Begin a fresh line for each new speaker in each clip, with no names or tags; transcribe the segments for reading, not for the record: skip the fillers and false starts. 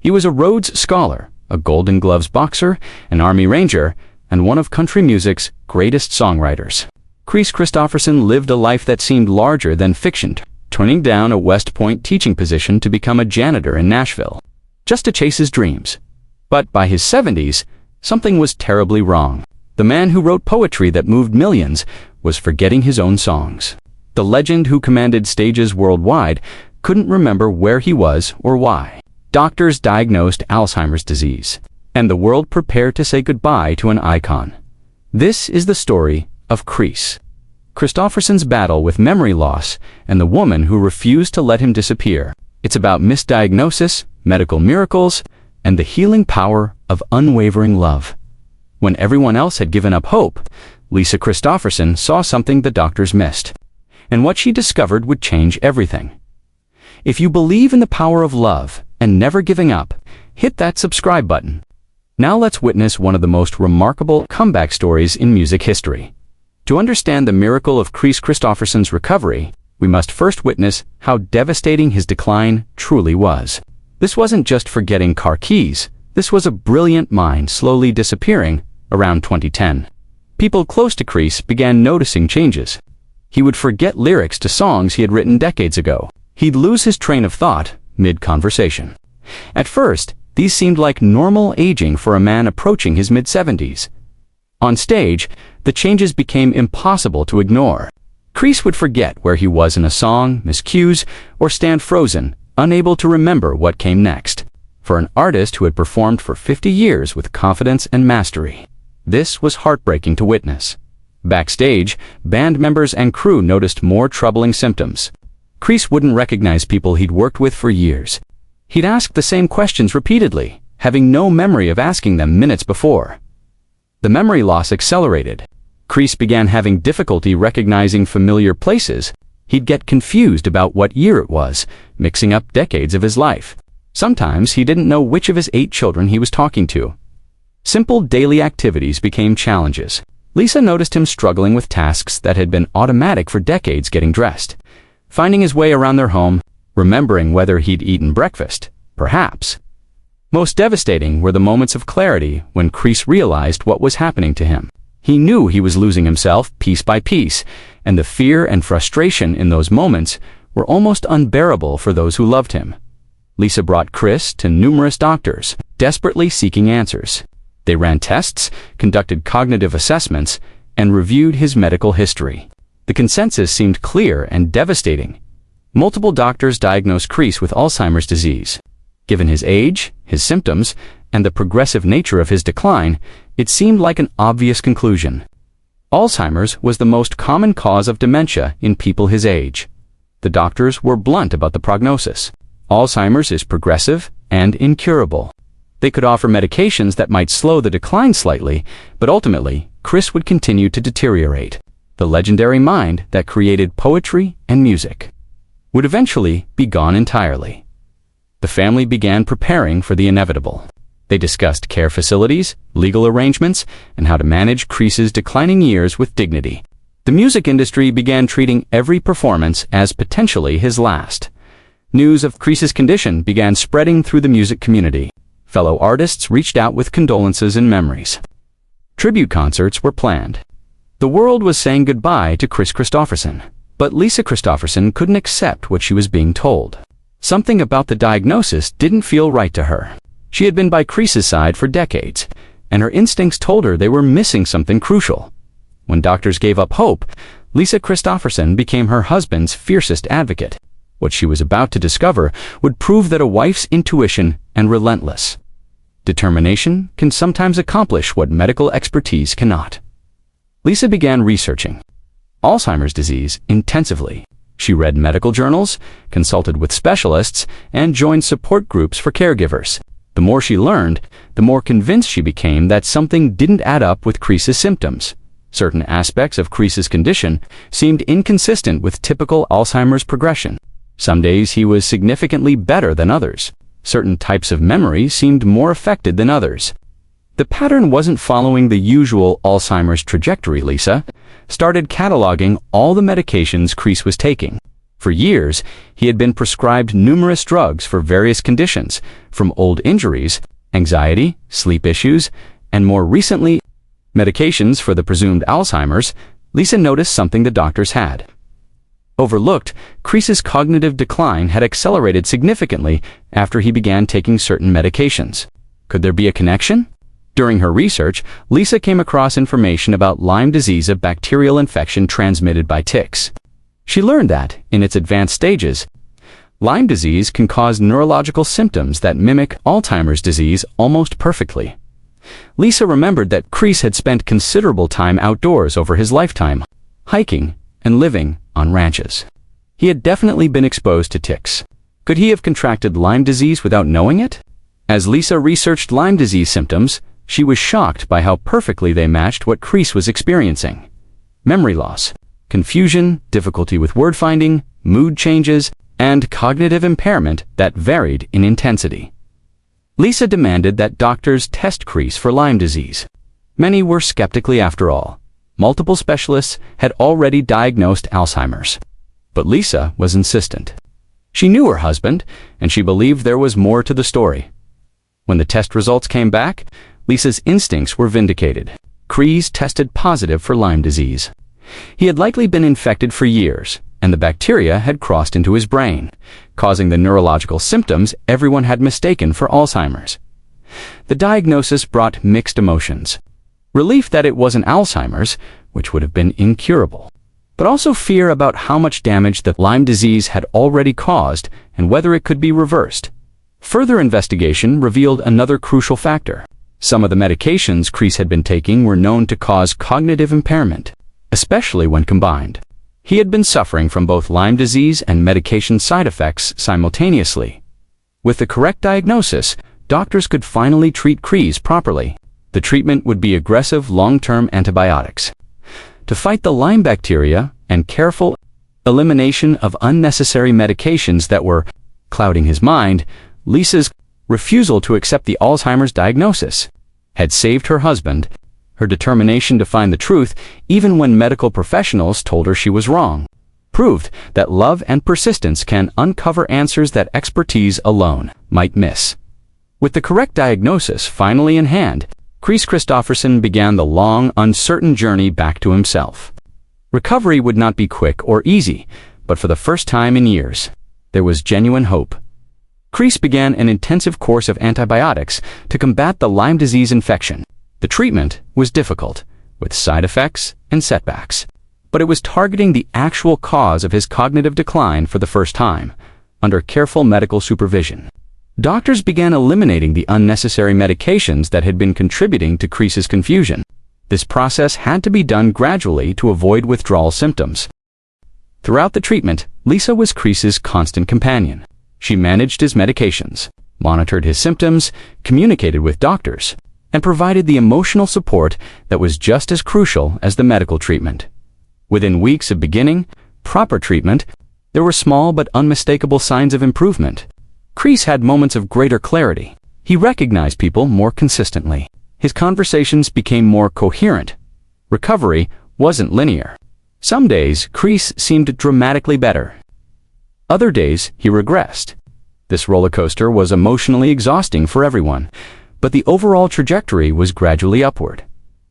He was a Rhodes Scholar, a Golden Gloves boxer, an Army Ranger, and one of country music's greatest songwriters. Kris Kristofferson lived a life that seemed larger than fiction, turning down a West Point teaching position to become a janitor in Nashville, just to chase his dreams. But by his 70s, something was terribly wrong. The man who wrote poetry that moved millions was forgetting his own songs. The legend who commanded stages worldwide couldn't remember where he was or why. Doctors diagnosed Alzheimer's disease, and the world prepared to say goodbye to an icon. This is the story of Kris Kristofferson's battle with memory loss and the woman who refused to let him disappear. It's about misdiagnosis, medical miracles, and the healing power of unwavering love. When everyone else had given up hope, Kris Kristofferson saw something the doctors missed, and what she discovered would change everything. If you believe in the power of love and never giving up, hit that subscribe button. Now let's witness one of the most remarkable comeback stories in music history. To understand the miracle of Kris Kristofferson's recovery, we must first witness how devastating his decline truly was. This wasn't just forgetting car keys. This was a brilliant mind slowly disappearing around 2010. People close to Kris began noticing changes. He would forget lyrics to songs he had written decades ago. He'd lose his train of thought mid-conversation. At first, these seemed like normal aging for a man approaching his mid-70s. On stage, the changes became impossible to ignore. Kris would forget where he was in a song, miss cues, or stand frozen, unable to remember what came next. For an artist who had performed for 50 years with confidence and mastery, this was heartbreaking to witness. Backstage, band members and crew noticed more troubling symptoms. Kris wouldn't recognize people he'd worked with for years. He'd ask the same questions repeatedly, having no memory of asking them minutes before. The memory loss accelerated. Kris began having difficulty recognizing familiar places. He'd get confused about what year it was, mixing up decades of his life. Sometimes he didn't know which of his 8 children he was talking to. Simple daily activities became challenges. Lisa noticed him struggling with tasks that had been automatic for decades, getting dressed, finding his way around their home, remembering whether he'd eaten breakfast, perhaps. Most devastating were the moments of clarity when Kris realized what was happening to him. He knew he was losing himself piece by piece, and the fear and frustration in those moments were almost unbearable for those who loved him. Lisa brought Kris to numerous doctors, desperately seeking answers. They ran tests, conducted cognitive assessments, and reviewed his medical history. The consensus seemed clear and devastating. Multiple doctors diagnosed Kris with Alzheimer's disease. Given his age, his symptoms, and the progressive nature of his decline, it seemed like an obvious conclusion. Alzheimer's was the most common cause of dementia in people his age. The doctors were blunt about the prognosis. Alzheimer's is progressive and incurable. They could offer medications that might slow the decline slightly, but ultimately, Kris would continue to deteriorate. The legendary mind that created poetry and music would eventually be gone entirely. The family began preparing for the inevitable. They discussed care facilities, legal arrangements, and how to manage Kris's declining years with dignity. The music industry began treating every performance as potentially his last. News of Kris's condition began spreading through the music community. Fellow artists reached out with condolences and memories. Tribute concerts were planned. The world was saying goodbye to Kris Kristofferson, but Kris Kristofferson couldn't accept what she was being told. Something about the diagnosis didn't feel right to her. She had been by Kris's side for decades, and her instincts told her they were missing something crucial. When doctors gave up hope, Kris Kristofferson became her husband's fiercest advocate. What she was about to discover would prove that a wife's intuition and relentless determination can sometimes accomplish what medical expertise cannot. Lisa began researching Alzheimer's disease intensively. She read medical journals, consulted with specialists, and joined support groups for caregivers. The more she learned, the more convinced she became that something didn't add up with Kris's symptoms. Certain aspects of Kris's condition seemed inconsistent with typical Alzheimer's progression. Some days he was significantly better than others. Certain types of memory seemed more affected than others. The pattern wasn't following the usual Alzheimer's trajectory. Lisa started cataloging all the medications Kris was taking. For years, he had been prescribed numerous drugs for various conditions, from old injuries, anxiety, sleep issues, and more recently, medications for the presumed Alzheimer's. Lisa noticed something the doctors had overlooked. Kris's cognitive decline had accelerated significantly after he began taking certain medications. Could there be a connection? During her research, Lisa came across information about Lyme disease, a bacterial infection transmitted by ticks. She learned that, in its advanced stages, Lyme disease can cause neurological symptoms that mimic Alzheimer's disease almost perfectly. Lisa remembered that Kris had spent considerable time outdoors over his lifetime, hiking and living on ranches. He had definitely been exposed to ticks. Could he have contracted Lyme disease without knowing it? As Lisa researched Lyme disease symptoms, she was shocked by how perfectly they matched what Kris was experiencing. Memory loss, confusion, difficulty with word finding, mood changes, and cognitive impairment that varied in intensity. Lisa demanded that doctors test Kris for Lyme disease. Many were skeptically after all. Multiple specialists had already diagnosed Alzheimer's. But Lisa was insistent. She knew her husband, and she believed there was more to the story. When the test results came back, Lisa's instincts were vindicated. Kris tested positive for Lyme disease. He had likely been infected for years, and the bacteria had crossed into his brain, causing the neurological symptoms everyone had mistaken for Alzheimer's. The diagnosis brought mixed emotions. Relief that it wasn't Alzheimer's, which would have been incurable, but also fear about how much damage the Lyme disease had already caused and whether it could be reversed. Further investigation revealed another crucial factor. Some of the medications Kris had been taking were known to cause cognitive impairment, especially when combined. He had been suffering from both Lyme disease and medication side effects simultaneously. With the correct diagnosis, doctors could finally treat Kris properly. The treatment would be aggressive long-term antibiotics to fight the Lyme bacteria and careful elimination of unnecessary medications that were clouding his mind. Lisa's refusal to accept the Alzheimer's diagnosis had saved her husband. Her determination to find the truth, even when medical professionals told her she was wrong, proved that love and persistence can uncover answers that expertise alone might miss. With the correct diagnosis finally in hand, Kris Kristofferson began the long, uncertain journey back to himself. Recovery would not be quick or easy, but for the first time in years, there was genuine hope. Kris began an intensive course of antibiotics to combat the Lyme disease infection. The treatment was difficult, with side effects and setbacks, but it was targeting the actual cause of his cognitive decline for the first time, under careful medical supervision. Doctors began eliminating the unnecessary medications that had been contributing to Kris's confusion. This process had to be done gradually to avoid withdrawal symptoms. Throughout the treatment, Lisa was Kris's constant companion. She managed his medications, monitored his symptoms, communicated with doctors, and provided the emotional support that was just as crucial as the medical treatment. Within weeks of beginning proper treatment, there were small but unmistakable signs of improvement. Kris had moments of greater clarity. He recognized people more consistently. His conversations became more coherent. Recovery wasn't linear. Some days, Kris seemed dramatically better. Other days, he regressed. This roller coaster was emotionally exhausting for everyone, but the overall trajectory was gradually upward.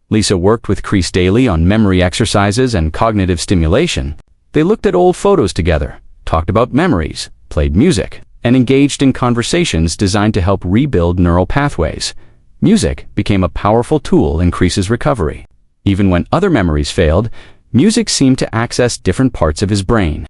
Lisa worked with Kris daily on memory exercises and cognitive stimulation. They looked at old photos together, talked about memories, played music, and engaged in conversations designed to help rebuild neural pathways. Music became a powerful tool in Kris's recovery. Even when other memories failed, music seemed to access different parts of his brain.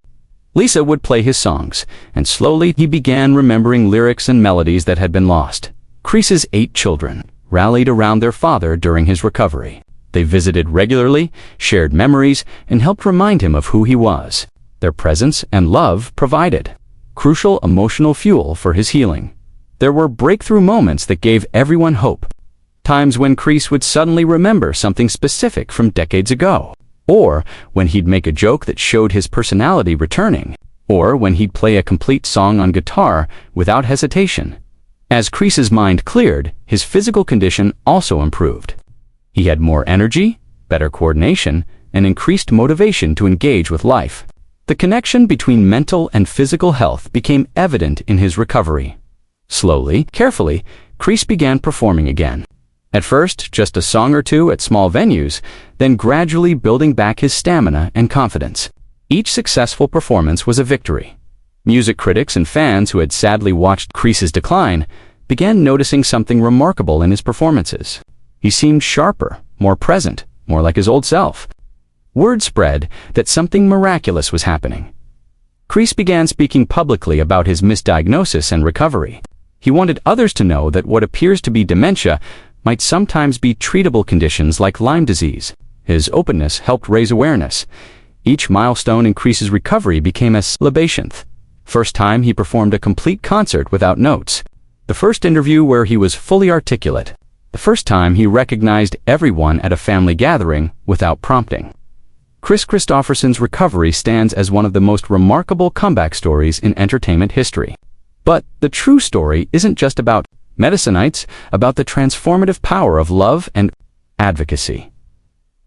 Lisa would play his songs, and slowly he began remembering lyrics and melodies that had been lost. Kris's 8 children rallied around their father during his recovery. They visited regularly, shared memories, and helped remind him of who he was. Their presence and love provided crucial emotional fuel for his healing. There were breakthrough moments that gave everyone hope. Times when Kris would suddenly remember something specific from decades ago, or when he'd make a joke that showed his personality returning, or when he'd play a complete song on guitar without hesitation. As Kris's mind cleared, his physical condition also improved. He had more energy, better coordination, and increased motivation to engage with life. The connection between mental and physical health became evident in his recovery. Slowly, carefully, Kris began performing again. At first, just a song or two at small venues, then gradually building back his stamina and confidence. Each successful performance was a victory. Music critics and fans who had sadly watched Kris's decline began noticing something remarkable in his performances. He seemed sharper, more present, more like his old self. Word spread that something miraculous was happening. Kris began speaking publicly about his misdiagnosis and recovery. He wanted others to know that what appears to be dementia might sometimes be treatable conditions like Lyme disease. His openness helped raise awareness. Each milestone in Kris's recovery became a celebration. First time he performed a complete concert without notes. The first interview where he was fully articulate. The first time he recognized everyone at a family gathering without prompting. Kris Kristofferson's recovery stands as one of the most remarkable comeback stories in entertainment history. But the true story isn't just about medicine, it's about the transformative power of love and advocacy.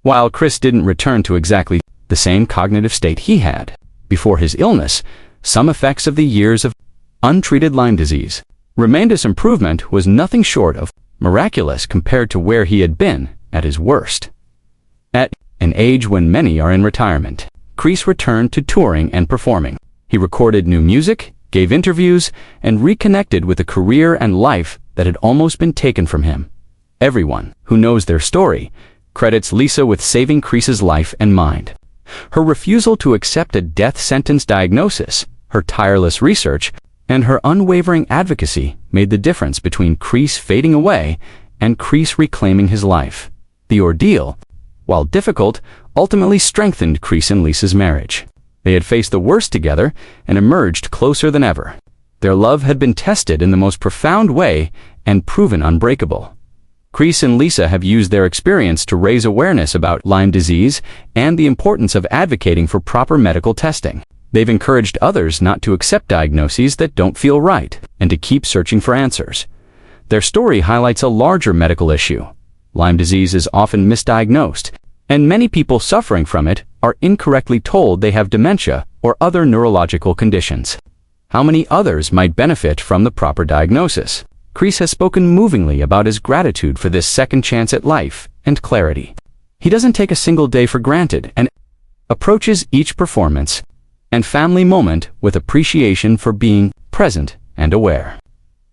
While Kris didn't return to exactly the same cognitive state he had before his illness, some effects of the years of untreated Lyme disease remained. His improvement was nothing short of miraculous compared to where he had been at his worst. At an age when many are in retirement, Kris returned to touring and performing. He recorded new music, gave interviews, and reconnected with a career and life that had almost been taken from him. Everyone who knows their story credits Lisa with saving Kris's life and mind. Her refusal to accept a death sentence diagnosis, her tireless research, and her unwavering advocacy made the difference between Kris fading away and Kris reclaiming his life. The ordeal, while difficult, ultimately strengthened Kris and Lisa's marriage. They had faced the worst together and emerged closer than ever. Their love had been tested in the most profound way and proven unbreakable. Kris and Lisa have used their experience to raise awareness about Lyme disease and the importance of advocating for proper medical testing. They've encouraged others not to accept diagnoses that don't feel right and to keep searching for answers. Their story highlights a larger medical issue. Lyme disease is often misdiagnosed, and many people suffering from it are incorrectly told they have dementia or other neurological conditions. How many others might benefit from the proper diagnosis? Kris has spoken movingly about his gratitude for this second chance at life and clarity. He doesn't take a single day for granted and approaches each performance and family moment with appreciation for being present and aware.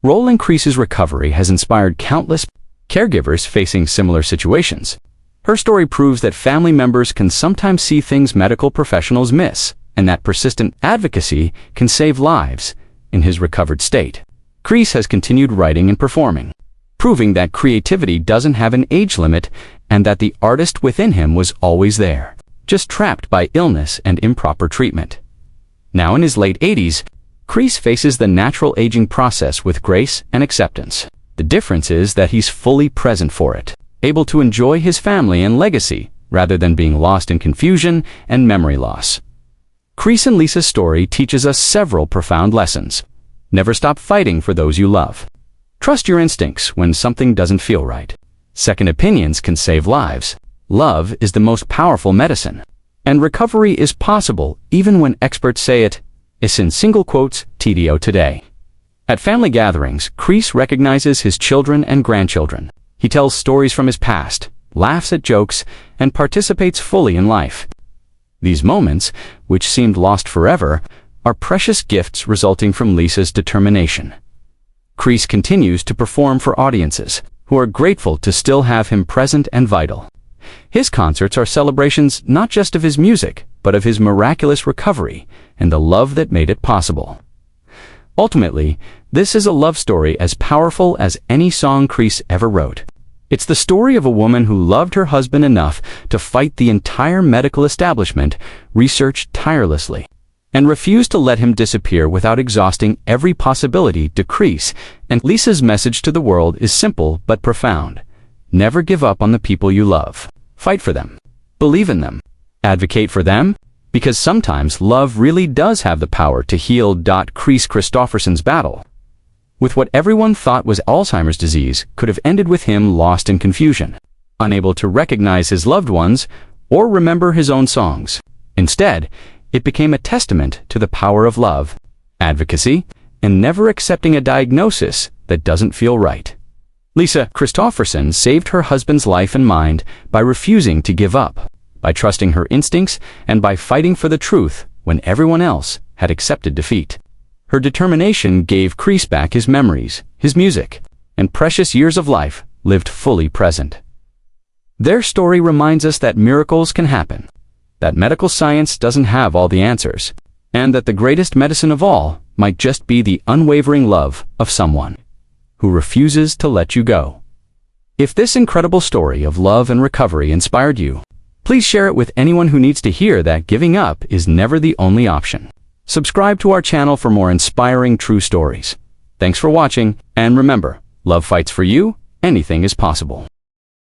Role in Kris's recovery has inspired countless caregivers facing similar situations. Her story proves that family members can sometimes see things medical professionals miss, and that persistent advocacy can save lives. In his recovered state, Kris has continued writing and performing, proving that creativity doesn't have an age limit and that the artist within him was always there, just trapped by illness and improper treatment. Now in his late 80s, Kris faces the natural aging process with grace and acceptance. The difference is that he's fully present for it, able to enjoy his family and legacy rather than being lost in confusion and memory loss. Kris and Lisa's story teaches us several profound lessons. Never stop fighting for those you love. Trust your instincts when something doesn't feel right. Second opinions can save lives. Love is the most powerful medicine. And recovery is possible even when experts say it is in single quotes TDO today. At family gatherings, Kris recognizes his children and grandchildren. He tells stories from his past, laughs at jokes, and participates fully in life. These moments, which seemed lost forever, are precious gifts resulting from Lisa's determination. Kris continues to perform for audiences who are grateful to still have him present and vital. His concerts are celebrations not just of his music, but of his miraculous recovery and the love that made it possible. Ultimately, this is a love story as powerful as any song Kris ever wrote. It's the story of a woman who loved her husband enough to fight the entire medical establishment, researched tirelessly, and refused to let him disappear without exhausting every possibility to Kris. And Lisa's message to the world is simple but profound. Never give up on the people you love. Fight for them. Believe in them. Advocate for them. Because sometimes love really does have the power to heal. Kris Kristofferson's battle with what everyone thought was Alzheimer's disease could have ended with him lost in confusion, unable to recognize his loved ones or remember his own songs. Instead, It became a testament to the power of love, advocacy, and never accepting a diagnosis that doesn't feel right. Kris Kristofferson saved her husband's life and mind by refusing to give up, by trusting her instincts, and by fighting for the truth when everyone else had accepted defeat. Her determination gave Kris back his memories, his music, and precious years of life lived fully present. Their story reminds us that miracles can happen, that medical science doesn't have all the answers, and that the greatest medicine of all might just be the unwavering love of someone who refuses to let you go. If this incredible story of love and recovery inspired you, please share it with anyone who needs to hear that giving up is never the only option. Subscribe to our channel for more inspiring true stories. Thanks for watching, and remember, love fights for you, anything is possible.